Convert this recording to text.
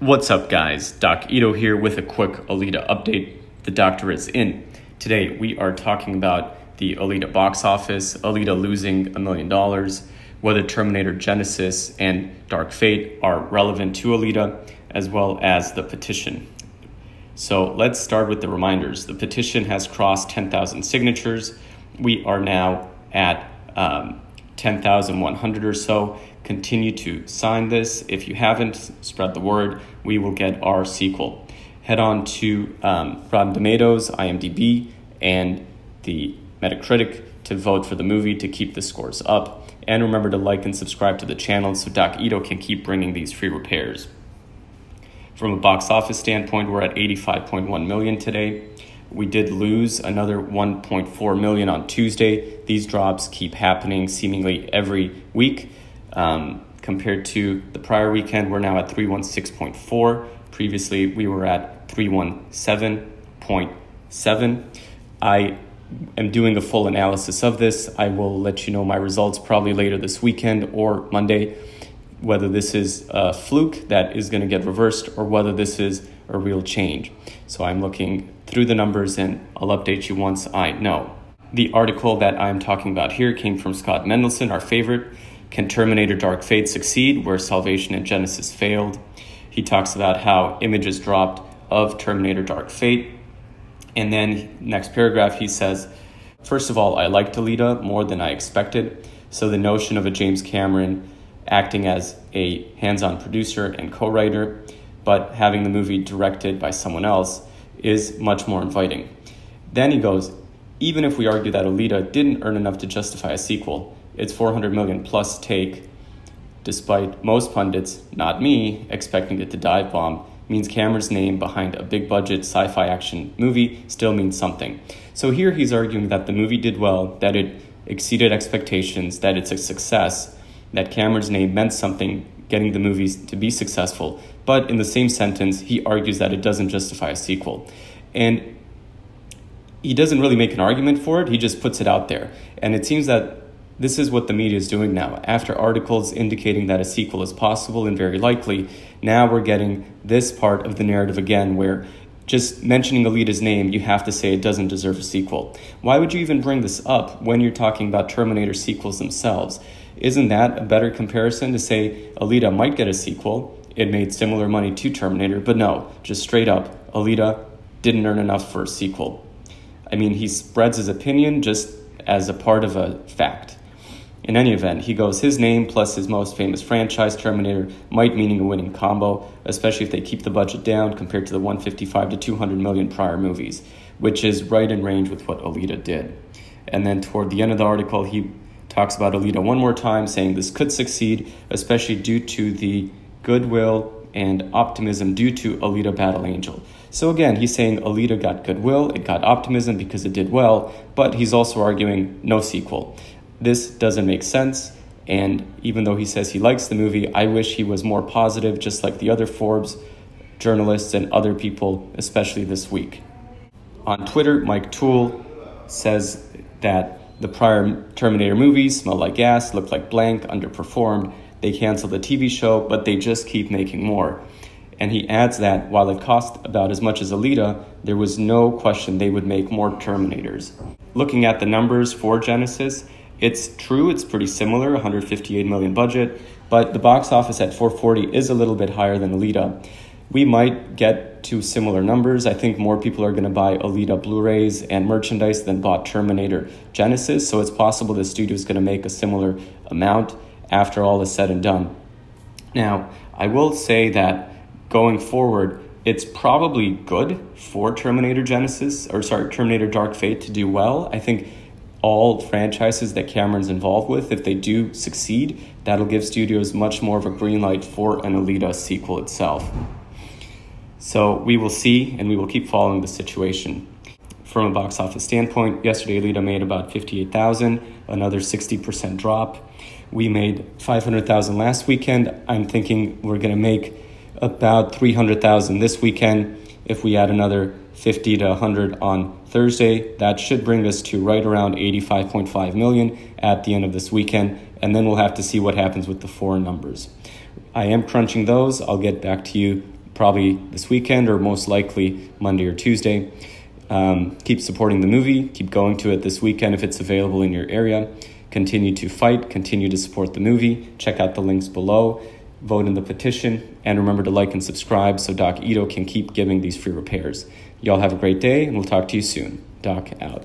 What's up, guys? Doc Ito here with a quick Alita update. The doctor is in. Today, we are talking about the Alita box office, Alita losing $1 million, whether Terminator Genisys and Dark Fate are relevant to Alita, as well as the petition. So let's start with the reminders. The petition has crossed 10,000 signatures. We are now at 10,100 or so. Continue to sign this. If you haven't, spread the word. We will get our sequel. Head on to Rotten Tomatoes, IMDb, and the Metacritic to vote for the movie to keep the scores up. And remember to like and subscribe to the channel so Doc Ito can keep bringing these free repairs. From a box office standpoint, we're at 85.1 million today. We did lose another 1.4 million on Tuesday. These drops keep happening seemingly every week. Compared to the prior weekend, we're now at 316.4. Previously, we were at 317.7. I am doing a full analysis of this. I will let you know my results probably later this weekend or Monday, whether this is a fluke that is going to get reversed or whether this is a real change. So I'm looking through the numbers and I'll update you once I know. The article that I'm talking about here came from Scott Mendelson, our favorite. Can Terminator Dark Fate succeed where Salvation and Genisys failed? He talks about how images dropped of Terminator Dark Fate. And then next paragraph, he says, first of all, I liked Alita more than I expected. So the notion of a James Cameron acting as a hands-on producer and co-writer, but having the movie directed by someone else is much more inviting. Then he goes, even if we argue that Alita didn't earn enough to justify a sequel, its 400 million plus take, despite most pundits, not me, expecting it to dive bomb, means Cameron's name behind a big budget sci-fi action movie still means something. So here he's arguing that the movie did well, that it exceeded expectations, that it's a success, that Cameron's name meant something getting the movies to be successful. But in the same sentence, he argues that it doesn't justify a sequel. And he doesn't really make an argument for it, he just puts it out there. And it seems that this is what the media is doing now. After articles indicating that a sequel is possible and very likely, now we're getting this part of the narrative again where just mentioning Alita's name, you have to say it doesn't deserve a sequel. Why would you even bring this up when you're talking about Terminator sequels themselves? Isn't that a better comparison to say Alita might get a sequel? It made similar money to Terminator, but no, just straight up, Alita didn't earn enough for a sequel. I mean, he spreads his opinion just as a part of a fact. In any event, he goes, his name plus his most famous franchise, Terminator, might mean a winning combo, especially if they keep the budget down compared to the 155 to 200 million prior movies, which is right in range with what Alita did. And then toward the end of the article, he talks about Alita one more time, saying this could succeed, especially due to the goodwill and optimism due to Alita Battle Angel. So again, he's saying Alita got goodwill, it got optimism because it did well, but he's also arguing no sequel. This doesn't make sense, and even though he says he likes the movie, I wish he was more positive, just like the other Forbes journalists and other people, especially this week. On Twitter, Mike Toole says that the prior Terminator movies smell like gas, look like blank, underperformed. They canceled the TV show, but they just keep making more. And he adds that while it cost about as much as Alita, there was no question they would make more Terminators. Looking at the numbers for Genisys, it's true, it's pretty similar, 158 million budget, but the box office at 440 is a little bit higher than Alita. We might get to similar numbers. I think more people are going to buy Alita Blu-rays and merchandise than bought Terminator Genisys, so it's possible the studio is going to make a similar amount after all is said and done. Now, I will say that going forward, it's probably good for Terminator Dark Fate to do well. I think all franchises that Cameron's involved with, if they do succeed, that'll give studios much more of a green light for an Alita sequel itself. So we will see, and we will keep following the situation. From a box office standpoint, yesterday Alita made about 58,000, another 60% drop. We made 500,000 last weekend. I'm thinking we're going to make about 300,000 this weekend. If we add another 50 to 100 on Thursday, that should bring us to right around 85.5 million at the end of this weekend, and then we'll have to see what happens with the foreign numbers. I am crunching those. I'll get back to you probably this weekend or most likely Monday or Tuesday. Keep supporting the movie. Keep going to it this weekend if it's available in your area. Continue to fight. Continue to support the movie. Check out the links below. Vote in the petition. And remember to like and subscribe so Doc Ito can keep giving these free repairs. Y'all have a great day, and we'll talk to you soon. Doc out.